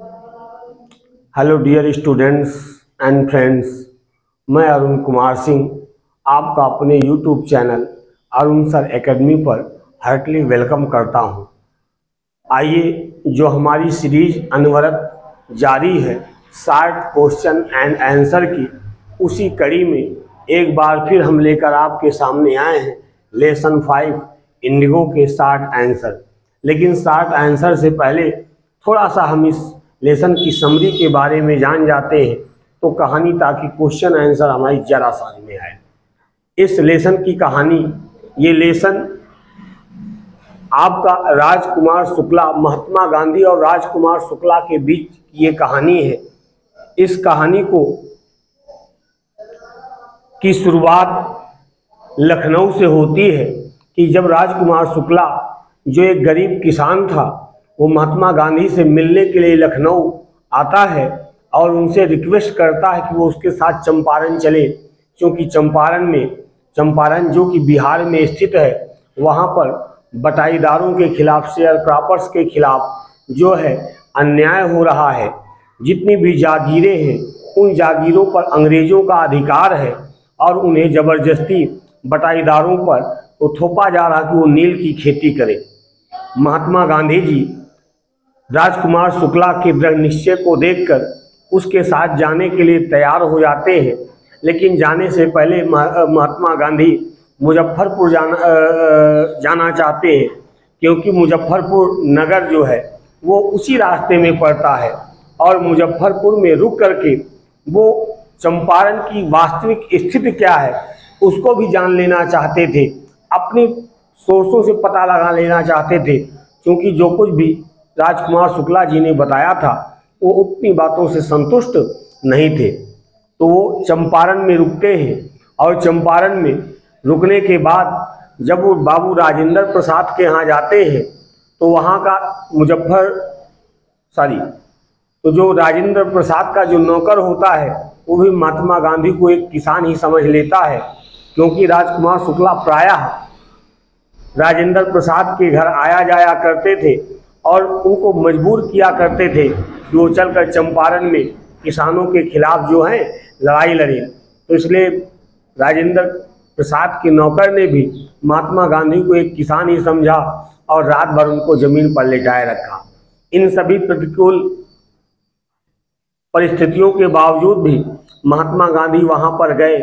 Hello dear students and friends, मैं अरुण कुमार सिंह आपका अपने YouTube channel Arun sir academy पर हार्टली वेलकम करता हूं। आइए, जो हमारी सीरीज अनवरत जारी है शार्ट क्वेश्चन एंड आंसर की, उसी कड़ी में एक बार फिर हम लेकर आपके सामने आए हैं लेसन 5 इंडिगो के शार्ट आंसर। लेकिन शार्ट आंसर से पहले थोड़ा सा हम इस लेसन की समरी के बारे में जान जाते हैं तो कहानी, ताकि क्वेश्चन आंसर हमारी जरा समझ में आए। इस लेसन की कहानी, ये लेसन आपका राजकुमार शुक्ला, महात्मा गांधी और राजकुमार शुक्ला के बीच की ये कहानी है। इस कहानी की शुरुआत लखनऊ से होती है कि जब राजकुमार शुक्ला, जो एक गरीब किसान था, वो महात्मा गांधी से मिलने के लिए लखनऊ आता है और उनसे रिक्वेस्ट करता है कि वो उसके साथ चंपारण चले, क्योंकि चंपारण जो कि बिहार में स्थित है, वहाँ पर बटाईदारों के खिलाफ, शेयर क्रॉपर्स के खिलाफ जो है अन्याय हो रहा है। जितनी भी जागीरें हैं, उन जागीरों पर अंग्रेजों का अधिकार है और उन्हें ज़बरदस्ती बटाईदारों पर वो थोपा जा रहा कि वो नील की खेती करें। महात्मा गांधी जी राजकुमार शुक्ला के दृढ़ निश्चय को देखकर उसके साथ जाने के लिए तैयार हो जाते हैं। लेकिन जाने से पहले महात्मा गांधी मुजफ्फरपुर जाना चाहते हैं, क्योंकि मुजफ्फरपुर नगर जो है वो उसी रास्ते में पड़ता है और मुजफ्फरपुर में रुक करके वो चंपारण की वास्तविक स्थिति क्या है उसको भी जान लेना चाहते थे, अपनी सोर्सों से पता लगा लेना चाहते थे, क्योंकि जो कुछ भी राजकुमार शुक्ला जी ने बताया था वो उतनी बातों से संतुष्ट नहीं थे। तो वो चंपारण में रुकते हैं और चंपारण में रुकने के बाद जब वो बाबू राजेंद्र प्रसाद के यहाँ जाते हैं तो वहाँ का तो जो राजेंद्र प्रसाद का जो नौकर होता है वो भी महात्मा गांधी को एक किसान ही समझ लेता है, क्योंकि राजकुमार शुक्ला प्रायः राजेंद्र प्रसाद के घर आया जाया करते थे और उनको मजबूर किया करते थे कि वो चलकर चंपारण में किसानों के खिलाफ जो है लड़ाई लड़े। तो इसलिए राजेंद्र प्रसाद के नौकर ने भी महात्मा गांधी को एक किसान ही समझा और रात भर उनको जमीन पर लेटाए रखा। इन सभी प्रतिकूल परिस्थितियों के बावजूद भी महात्मा गांधी वहां पर गए,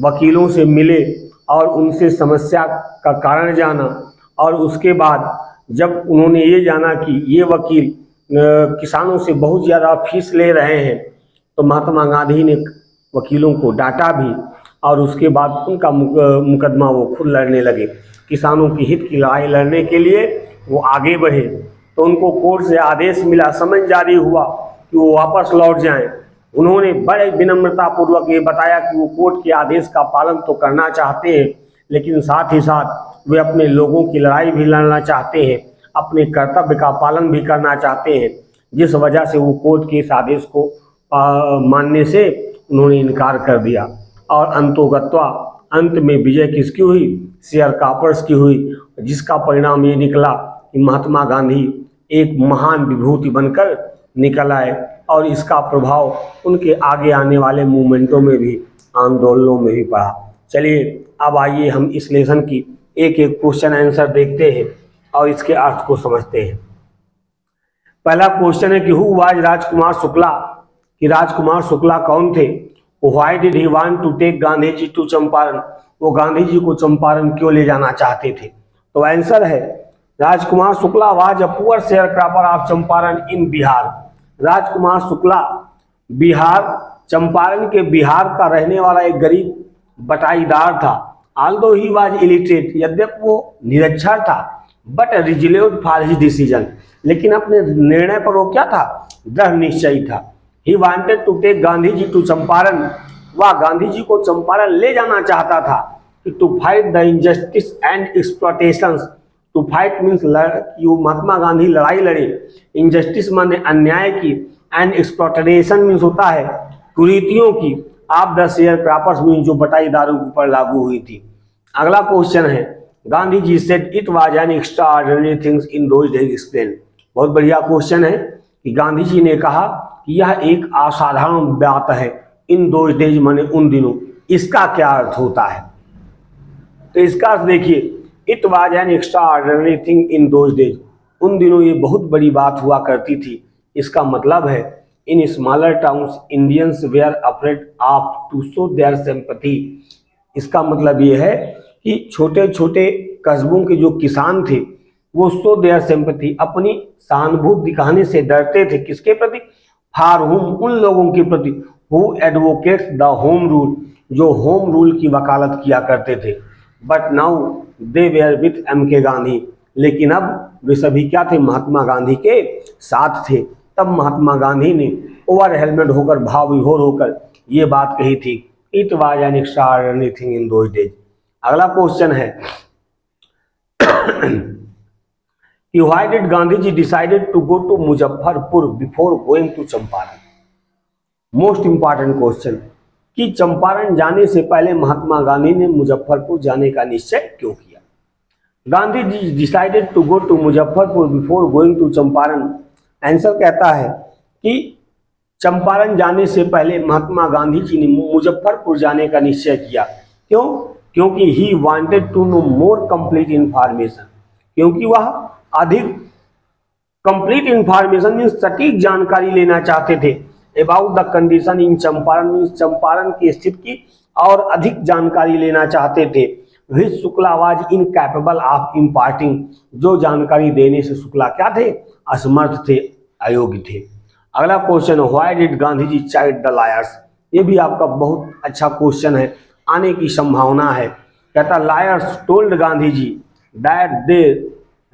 वकीलों से मिले और उनसे समस्या का कारण जाना, और उसके बाद जब उन्होंने ये जाना कि ये वकील किसानों से बहुत ज़्यादा फीस ले रहे हैं, तो महात्मा गांधी ने वकीलों को डांटा भी और उसके बाद उनका मुकदमा वो खुद लड़ने लगे। किसानों की हित की लड़ाई लड़ने के लिए वो आगे बढ़े। तो उनको कोर्ट से आदेश मिला, समन जारी हुआ कि वो वापस लौट जाएं। उन्होंने बड़े विनम्रतापूर्वक ये बताया कि वो कोर्ट के आदेश का पालन तो करना चाहते हैं, लेकिन साथ ही साथ वे अपने लोगों की लड़ाई भी लड़ना चाहते हैं, अपने कर्तव्य का पालन भी करना चाहते हैं, जिस वजह से वो कोर्ट के इस आदेश को मानने से उन्होंने इनकार कर दिया। और अंतोगत्वा अंत में विजय किसकी हुई? शेयर क्रॉपर्स की हुई, जिसका परिणाम ये निकला कि महात्मा गांधी एक महान विभूति बनकर निकल आए और इसका प्रभाव उनके आगे आने वाले मूवमेंटों में भी, आंदोलनों में भी पड़ा। चलिए अब आइए हम इस लेसन की एक एक क्वेश्चन आंसर देखते हैं और इसके अर्थ को समझते हैं। पहला क्वेश्चन है कि हु वाज राजकुमार शुक्ला, कि राजकुमार शुक्ला कौन थे? Why did he want to take Gandhi ji to Champaran, वो गांधी जी को चंपारण क्यों ले जाना चाहते थे? तो आंसर है Rajkumar Shukla was a poor sharecropper of Champaran in Bihar. Rajkumar Shukla Bihar, Champaran के बिहार का रहने वाला एक गरीब बटाईदार था। ऑल्दो ही वाज इलिटरेट, यद्यपि वो निरक्षर था, but resolute for his decision, लेकिन अपने निर्णय पर वो क्या था? दृढ़ निश्चयी था। He wanted to take Gandhi ji to Champaran, वह गांधी जी को चंपारण ले जाना चाहता था to fight the injustice and exploitations. To fight means Mahatma Gandhi लड़ाई लड़े, इनजस्टिस माने अन्याय की, एंड एक्सप्लॉयटेशन मीन्स होता है कुरीतियों की, of the share croppers means जो बटाईदारों के ऊपर लागू हुई थी। अगला क्वेश्चन है Gandhi ji said it was an extraordinary things in those days explain. बहुत बढ़िया क्वेश्चन है कि गांधी जी ने कहा कि यह एक असाधारण बात है इन दोज डेज, माने उन दिनों, इसका क्या अर्थ होता है? तो इसका अर्थ देखिए, it was an extra ordinary thing in those days, उन दिनों ये बहुत बड़ी बात हुआ करती थी। इसका मतलब है in smaller towns Indians were afraid of to show their sympathy. इसका मतलब ये है कि छोटे छोटे कस्बों के जो किसान थे वो शो देयर सिंपैथी, अपनी सहानुभूति दिखाने से डरते थे। किसके प्रति? फॉर होम, उन लोगों के प्रति, who advocates the home rule, जो होम रूल की वकालत किया करते थे। But now they were with MK Gandhi, लेकिन अब वे सभी क्या थे? महात्मा गांधी के साथ थे। तब महात्मा गांधी ने ओवर हेलमेट होकर, भाव विभोर होकर ये बात कही थी, it was an extraordinary thing in those days. अगला क्वेश्चन है कि why did Gandhi ji decided to go to Muzaffarpur before going to Champaran? Most important question, कि चंपारण जाने से पहले महात्मा गांधी ने मुजफ्फरपुर जाने का निश्चय क्यों किया? Gandhi ji decided to go to Muzaffarpur before going to Champaran. Answer कहता है कि चंपारण जाने से पहले महात्मा गांधी जी ने मुजफ्फरपुर जाने का निश्चय किया। क्यों? क्योंकि he wanted to know more complete information, क्योंकि वह अधिक कंप्लीट इंफॉर्मेशन मीन्स सटीक जानकारी लेना चाहते थे about the condition in Champaran, means Champaran की स्थिति की और अधिक जानकारी लेना चाहते थे। Which Shukla was incapable of imparting, जो जानकारी देने से शुक्ला क्या थे? असमर्थ थे, अयोग्य थे। अगला question, why did Gandhi ji chide the lawyers? ये भी आपका बहुत अच्छा क्वेश्चन है, आने की संभावना है। कहता lawyers told Gandhi ji that they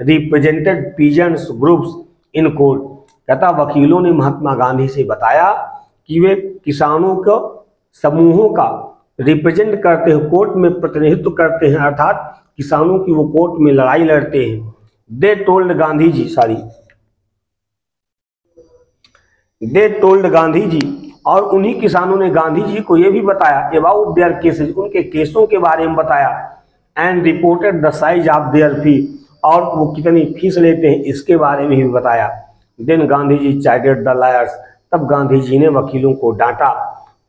represented peasants groups in court. कहता वकीलों ने महात्मा गांधी से बताया कि वे किसानों को समूहों का रिप्रेजेंट करते हैं, कोर्ट में प्रतिनिधित्व करते हैं, अर्थात किसानों की वो कोर्ट में लड़ाई लड़ते हैं। दे टोल्ड गांधी जी, और उन्हीं किसानों ने गांधी जी को यह भी बताया अबाउट देयर केसेस, उनके केसों के बारे में बताया। And reported the size of their fee, और वो कितनी फीस लेते हैं इसके बारे में भी बताया। Then Gandhi ji chided the lawyers, तब गांधी जी ने वकीलों को डांटा।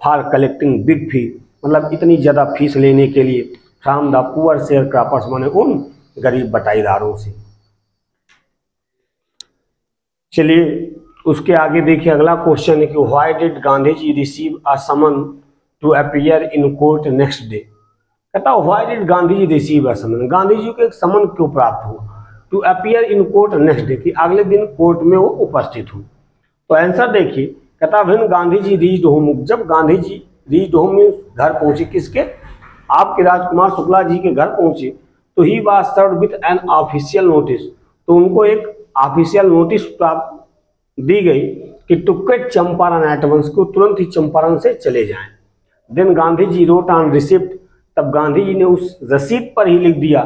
फॉर कलेक्टिंग बिग फी, मतलब इतनी ज़्यादा फीस लेने के लिए। From the poor share croppers, माने उन गरीब बटाईदारों से। चलिए उसके आगे देखिए, अगला क्वेश्चन है कि why did Gandhi ji receive a summon to appear in court next day? कहता why did Gandhi ji receive a summon, Gandhi ji को एक समन क्यों प्राप्त हुआ? To appear in court next day, कि अगले दिन कोर्ट में वो उपस्थित हो। तो आंसर देखिए, कहता when Gandhi ji reached home, जब Gandhi ji reached home means घर पहुंचे, किसके? आपके राजकुमार शुक्ला जी के घर पहुंचे। तो he was served with an official notice, तो उनको एक ऑफिशियल नोटिस प्राप्त दी गई कि to quit Champaran at once, को तुरंत ही चंपारण से चले जाएं। Then Gandhi ji wrote on receipt, तब गांधी जी ने उस रसीद पर ही लिख दिया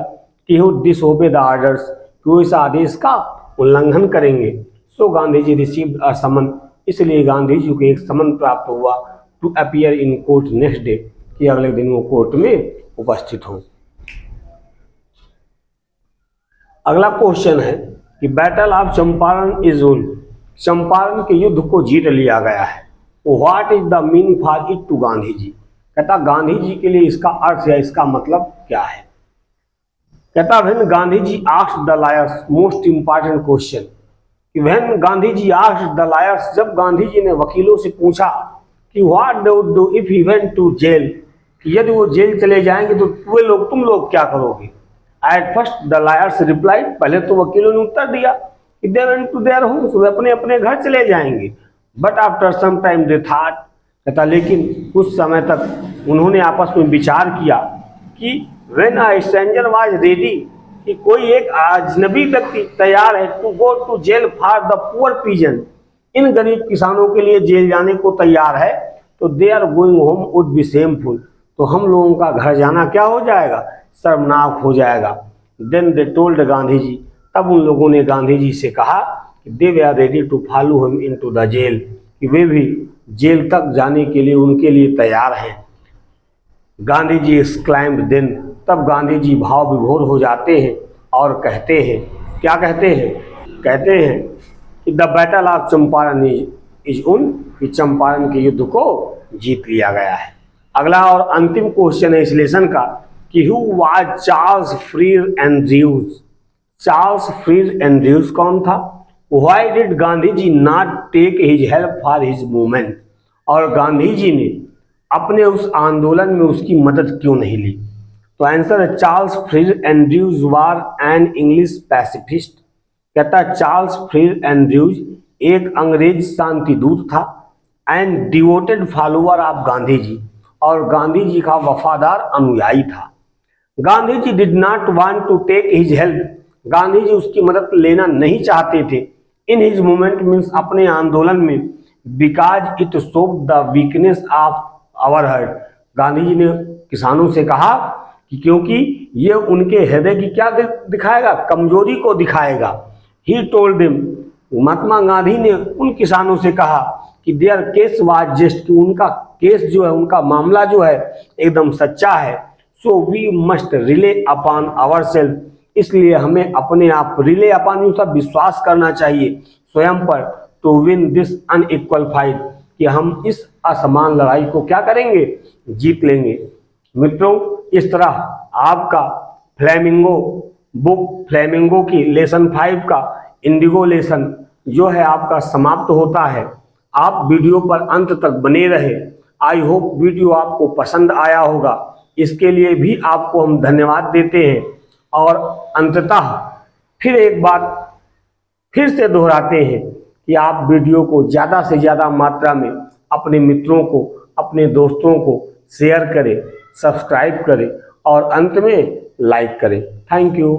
कि वो डिसओबे द ऑर्डर्स, कि वो इस आदेश का उल्लंघन करेंगे। सो गांधी जी रिसीव्ड अ समन, इसलिए गांधी जी को एक समन प्राप्त हुआ to appear in court next day, कि अगले दिन वो कोर्ट में उपस्थित हों। अगला क्वेश्चन है कि बैटल ऑफ चंपारण इज वोन, चंपारण के युद्ध को जीत लिया गया है। What is the meaning for it to Gandhi ji? कहता गांधी जी के लिए इसका अर्थ या इसका मतलब क्या है? कहता when Gandhi ji asked the lawyers, most important question, कि when Gandhi ji asked the lawyers, जब गांधी जी ने वकीलों से पूछा कि what they would do if he went to jail, कि यदि वो जेल चले जाएंगे तो तुम लोग क्या करोगे? At first the lawyers replied, पहले तो वकीलों ने उत्तर दिया कि they went to their homes, वे अपने अपने घर चले जाएंगे। But after some time they thought, कहता लेकिन कुछ समय तक उन्होंने आपस में विचार किया कि when a stranger was ready, कि कोई एक अजनबी व्यक्ति तैयार है to go to jail for the poor peasant, इन गरीब किसानों के लिए जेल जाने को तैयार है, तो they are going home would be shameful, तो हम लोगों का घर जाना क्या हो जाएगा? शर्मनाक हो जाएगा। Then they told Gandhi ji, तब उन लोगों ने गांधी जी से कहा कि they were ready to follow him into the jail, कि वे भी जेल तक जाने के लिए उनके लिए तैयार हैं। गांधी जी एक्सक्लाइम्ड देन, तब गांधी जी भाव विभोर हो जाते हैं और कहते हैं, क्या कहते हैं? कहते हैं the battle of Champaran is उन कि चंपारण के युद्ध को जीत लिया गया है। अगला और अंतिम क्वेश्चन है इस लेसन का कि who was Charles Freer Andrews. Charles Freer Andrews कौन था? Why did Gandhi ji not take his help for his movement. और गांधी जी ने अपने उस आंदोलन में उसकी मदद क्यों नहीं ली? तो आंसर है Charles Freer Andrews was an English pacifist. कहता है चार्ल्स फ्रीज एंड्रयूज एक अंग्रेज शांति दूत था and devoted follower of Gandhi ji, और गांधी जी का वफादार अनुयायी था। Gandhi ji did not want to take his help. Gandhi ji उसकी मदद लेना नहीं चाहते थे इन हिज मूवमेंट मीन्स अपने आंदोलन में, because it showed the weakness of our heart. Gandhi ji ने किसानों से कहा कि क्योंकि ये उनके हृदय की क्या दिखाएगा? कमजोरी को दिखाएगा। He told them, Mahatma Gandhi ने उन किसानों से कहा कि देयर केस वाज जस्ट, कि उनका केस जो है, उनका मामला जो है एकदम सच्चा है। So we must rely upon our self, इसलिए हमें अपने आप रिले अपॉन सब विश्वास करना चाहिए स्वयं पर, to win this unequal fight, कि हम इस असमान लड़ाई को क्या करेंगे? जीत लेंगे। मित्रों, इस तरह आपका फ्लेमिंगो बुक फ्लेमिंगो की लेसन 5 का इंडिगो लेसन जो है आपका समाप्त होता है। आप वीडियो पर अंत तक बने रहे। आई होप वीडियो आपको पसंद आया होगा, इसके लिए भी आपको हम धन्यवाद देते हैं। और अंततः फिर एक बात फिर से दोहराते हैं कि आप वीडियो को ज़्यादा से ज़्यादा मात्रा में अपने मित्रों को, अपने दोस्तों को शेयर करें, सब्सक्राइब करें और अंत में लाइक करें। Thank you.